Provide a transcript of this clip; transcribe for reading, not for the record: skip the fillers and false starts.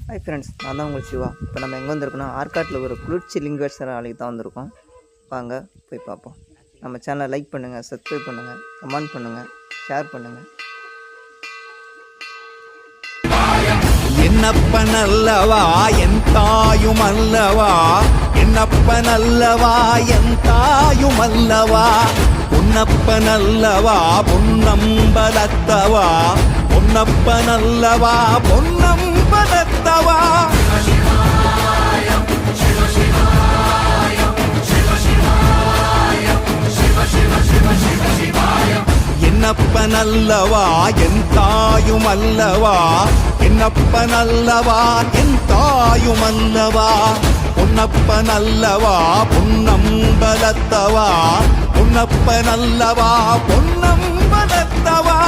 Hi friends, நான் தான் உங்கள் சிவா. இப்போ நம்ம எங்கே வந்திருக்கோன்னா ஆற்காட்டில் ஒரு குளிர்ச்சி லிங்கேஸ்வரர் ஆலைக்கு தான் வந்திருக்கோம். வாங்க போய் பார்ப்போம். நம்ம சேனலை லைக் பண்ணுங்கள், சப்ஸ்கிரைப் பண்ணுங்கள், கமெண்ட் பண்ணுங்கள், ஷேர் பண்ணுங்கள். என்னப்பன் அல்லவா என் தாயும் அல்லவா, என்னப்பன் அல்லவா என் தாயும் அல்லவா, பொன்னப்பன் அல்லவா பொன்னம்பலத்தவா, பொன்னப்பன் அல்லவா பொன்னம்பலத்தவா. என்னப்பன் அல்லவா என் தாயும் அல்லவா, என்னப்பன் அல்லவா என் தாயும் அல்லவா, பொன்னப்பன் அல்லவா பொன்னம்பலத்தவா, பொன்னப்பன் அல்லவா பொன்னம்பலத்தவா.